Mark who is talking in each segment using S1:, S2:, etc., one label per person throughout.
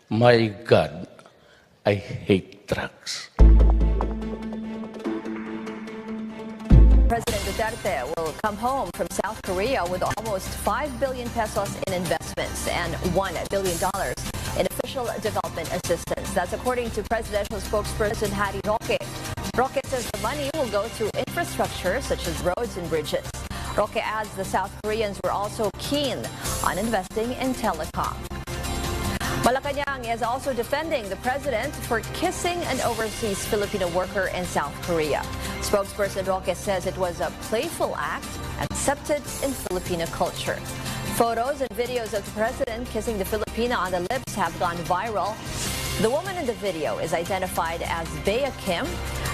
S1: My God, I hate drugs.
S2: President Duterte will come home from South Korea with almost 5 billion pesos in investments and $1 billion in official development assistance. That's according to presidential spokesperson Harry Roque. Roque says the money will go to infrastructure such as roads and bridges. Roque adds the South Koreans were also keen on investing in telecom. Malacanang is also defending the president for kissing an overseas Filipino worker in South Korea. Spokesperson Roque says it was a playful act accepted in Filipino culture. Photos and videos of the president kissing the Filipina on the lips have gone viral. The woman in the video is identified as Bea Kim,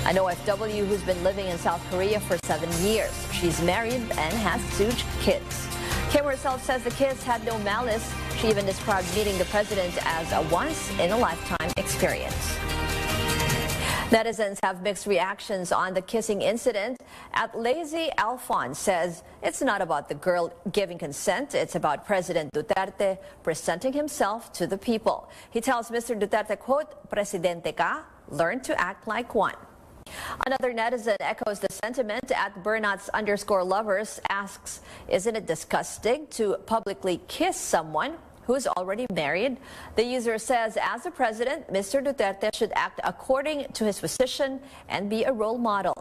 S2: an OFW who's been living in South Korea for 7 years. She's married and has 2 kids. Kim herself says the kiss had no malice. She even described meeting the president as a once-in-a-lifetime experience. Netizens have mixed reactions on the kissing incident. At Lazy Alphonse says it's not about the girl giving consent. It's about President Duterte presenting himself to the people. He tells Mr. Duterte, quote, "Presidente ka, learn to act like one." Another netizen echoes the sentiment. At Burnats_lovers asks, isn't it disgusting to publicly kiss someone who's already married? The user says, as the president, Mr. Duterte should act according to his position and be a role model.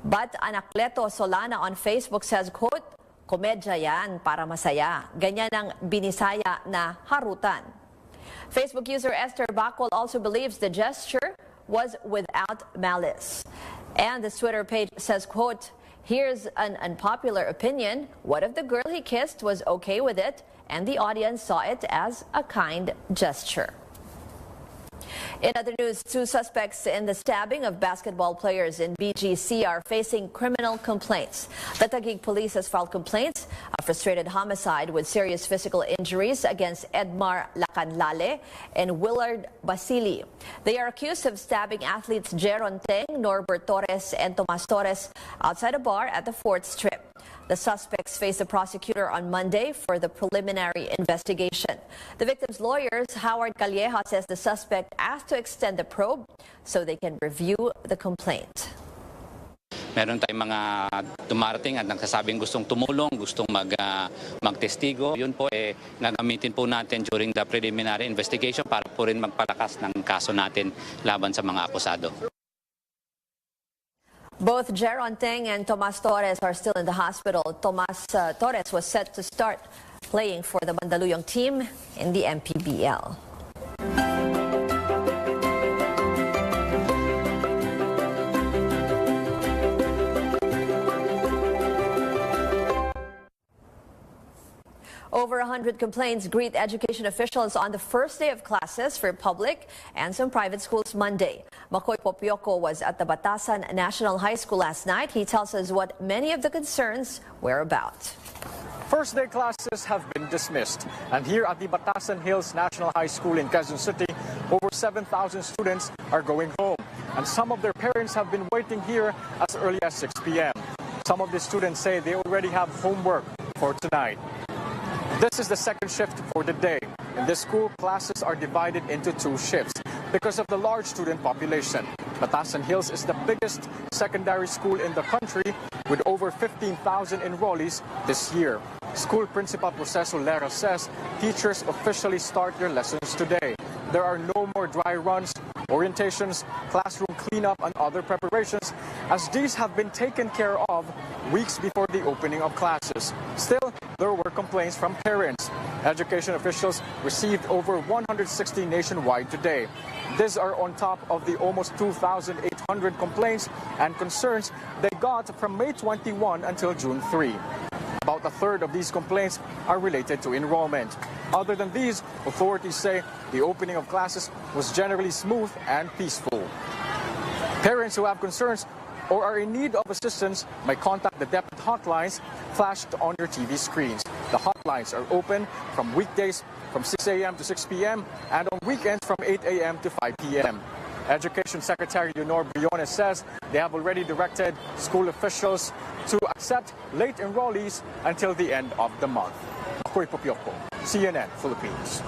S2: But Anacleto Solana on Facebook says, quote, "Komedya yan para masaya. Ganyan ang binisaya na harutan." Facebook user Esther Bacol also believes the gesture was without malice. And the Twitter page says, quote, "Here's an unpopular opinion. What if the girl he kissed was okay with it and the audience saw it as a kind gesture?" In other news, 2 suspects in the stabbing of basketball players in BGC are facing criminal complaints. The Taguig police has filed complaints of frustrated homicide with serious physical injuries against Edmar Lacanlale and Willard Basili. They are accused of stabbing athletes Jeron Teng, Norbert Torres, and Tomas Torres outside a bar at the 4th Strip. The suspects face the prosecutor on Monday for the preliminary investigation. The victims' lawyers, Howard Calleja, says the suspect asked to extend the probe so they can review the complaint.
S3: Meron tayong mga dumarating at nagsasabing gustong tumulong, gustong magtestigo. Yun po gagamitin po natin during the preliminary investigation para po rin magpalakas ng kaso natin laban sa mga akusado.
S2: Both Jeron Teng and Tomas Torres are still in the hospital. Tomas Torres was set to start playing for the Mandaluyong team in the MPBL. Over 100 complaints greet education officials on the first day of classes for public and some private schools Monday. Makoy Popioko was at the Batasan National High School last night. He tells us what many of the concerns were about.
S4: First day classes have been dismissed. And here at the Batasan Hills National High School in Quezon City, over 7,000 students are going home. And some of their parents have been waiting here as early as 6 p.m. Some of the students say they already have homework for tonight. This is the second shift for the day. In this school, classes are divided into 2 shifts because of the large student population. Batasan Hills is the biggest secondary school in the country with over 15,000 enrollees this year. School Principal Proceso Lera says teachers officially start their lessons today. There are no more dry runs, orientations, classroom cleanup, and other preparations, as these have been taken care of weeks before the opening of classes. Still, there were complaints from parents. Education officials received over 160 nationwide today. These are on top of the almost 2,800 complaints and concerns they got from May 21 until June 3. About a third of these complaints are related to enrollment. Other than these, authorities say the opening of classes was generally smooth and peaceful. Parents who have concerns or are in need of assistance may contact the DepEd hotlines flashed on your TV screens. The hotlines are open from weekdays from 6 a.m. to 6 p.m. and on weekends from 8 a.m. to 5 p.m. Education Secretary Leonor Briones says they have already directed school officials to accept late enrollees until the end of the month. Makoy Popioko, CNN Philippines.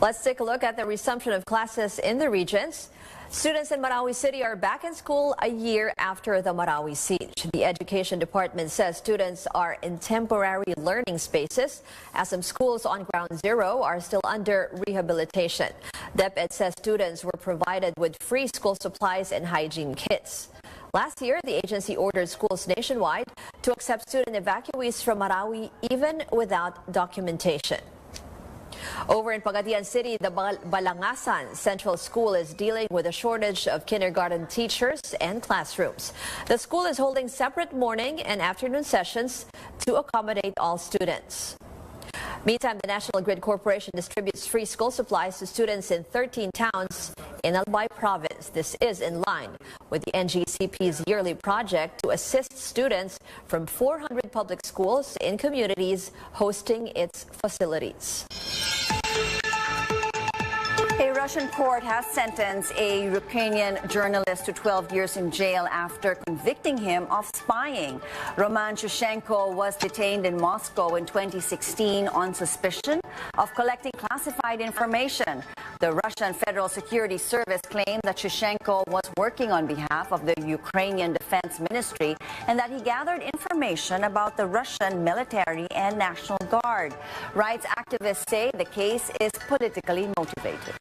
S2: Let's take a look at the resumption of classes in the regions. Students in Marawi City are back in school a year after the Marawi siege. The Education Department says students are in temporary learning spaces as some schools on Ground Zero are still under rehabilitation. DepEd says students were provided with free school supplies and hygiene kits. Last year, the agency ordered schools nationwide to accept student evacuees from Marawi even without documentation. Over in Pagadian City, the Balangasan Central School is dealing with a shortage of kindergarten teachers and classrooms. The school is holding separate morning and afternoon sessions to accommodate all students. Meantime, the National Grid Corporation distributes free school supplies to students in 13 towns in Albay province. This is in line with the NGCP's yearly project to assist students from 400 public schools in communities hosting its facilities.
S5: A Russian court has sentenced a Ukrainian journalist to 12 years in jail after convicting him of spying. Roman Shushenko was detained in Moscow in 2016 on suspicion of collecting classified information. The Russian Federal Security Service claimed that Shushenko was working on behalf of the Ukrainian Defense Ministry and that he gathered information about the Russian military and National Guard. Rights activists say the case is politically motivated.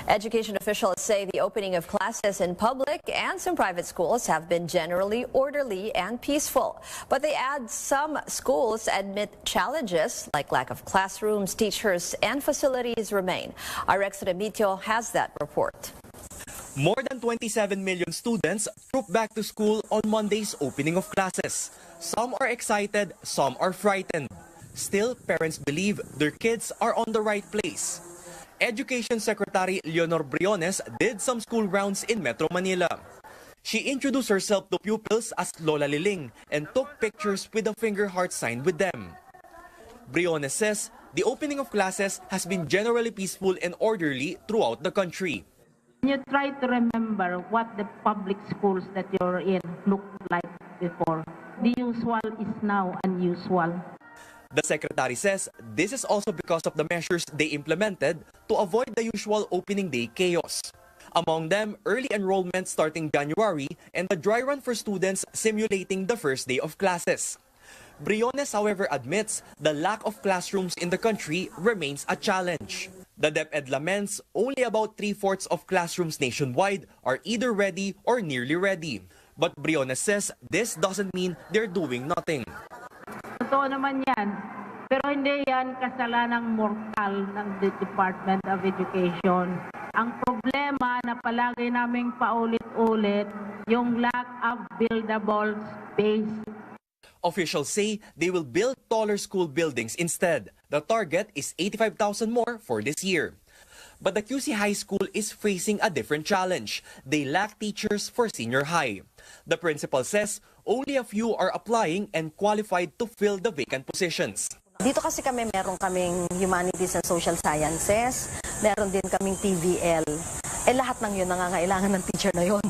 S2: Education officials say the opening of classes in public and some private schools have been generally orderly and peaceful. But they add some schools admit challenges like lack of classrooms, teachers, and facilities remain. Our Rex Remitio has that report.
S6: More than 27 million students trooped back to school on Monday's opening of classes. Some are excited, some are frightened. Still, parents believe their kids are on the right place. Education Secretary Leonor Briones did some school rounds in Metro Manila. She introduced herself to pupils as Lola Liling and took pictures with a finger heart sign with them. Briones says the opening of classes has been generally peaceful and orderly throughout the country.
S7: You try to remember what the public schools that you're in looked like before. The usual is now unusual.
S6: The secretary says this is also because of the measures they implemented to avoid the usual opening day chaos. Among them, early enrollment starting January and the dry run for students simulating the first day of classes. Briones, however, admits the lack of classrooms in the country remains a challenge. The DepEd laments only about 3/4 of classrooms nationwide are either ready or nearly ready. But Briones says this doesn't mean they're doing nothing.
S7: Totoo naman yan, pero hindi yan kasalanang mortal ng Department of Education. Ang problema na palagi naming paulit-ulit, yung lack of buildable space.
S6: Officials say they will build taller school buildings instead. The target is 85,000 more for this year. But the QC High School is facing a different challenge. They lack teachers for senior high. The principal says only a few are applying and qualified to fill the vacant positions.
S5: Dito kasi meron kaming Humanities and Social Sciences, meron din kaming TVL. Lahat ng yun nangangailangan ng teacher na yun.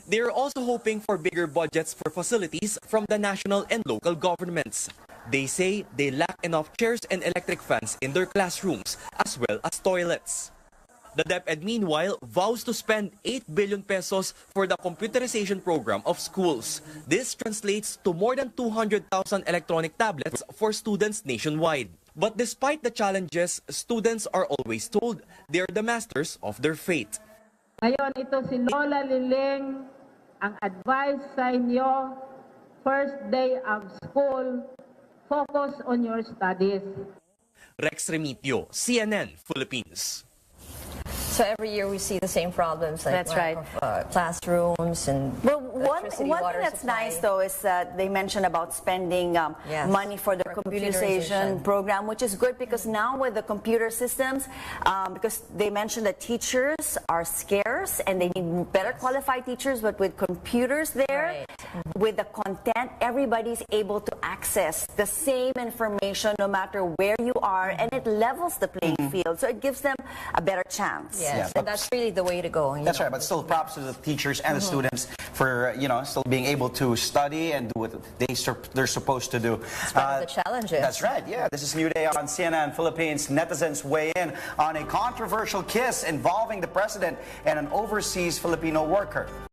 S6: They are also hoping for bigger budgets for facilities from the national and local governments. They say they lack enough chairs and electric fans in their classrooms, as well as toilets. The DepEd, meanwhile, vows to spend 8 billion pesos for the computerization program of schools. This translates to more than 200,000 electronic tablets for students nationwide. But despite the challenges, students are always told they are the masters of their fate.
S7: Ngayon, ito si Lola Liling, ang advice sa inyo, first day of school, focus on your studies.
S6: Rex Remitio, CNN, Philippines.
S2: So every year we see the same problems, like
S5: That's right.
S2: Of, classrooms and
S5: One
S2: electricity,
S5: thing
S2: water
S5: that's
S2: supply.
S5: nice, though, is that they mentioned about spending
S2: Yes,
S5: money for the
S2: for
S5: computerization program, which is good because now with the computer systems, because they mentioned that teachers are scarce and they need better qualified teachers, but with computers there, with the content, everybody's able to access the same information no matter where you are, and it levels the playing field, so it gives them a better chance.
S2: Yes,
S8: Yeah,
S2: and that's really the way to go.
S8: That's right, but still props to the teachers and the students for still being able to study and do what they're supposed to do.
S2: It's one of the challenges.
S8: That's right. Yeah, this is New Day on CNN Philippines. Netizens weigh in on a controversial kiss involving the president and an overseas Filipino worker.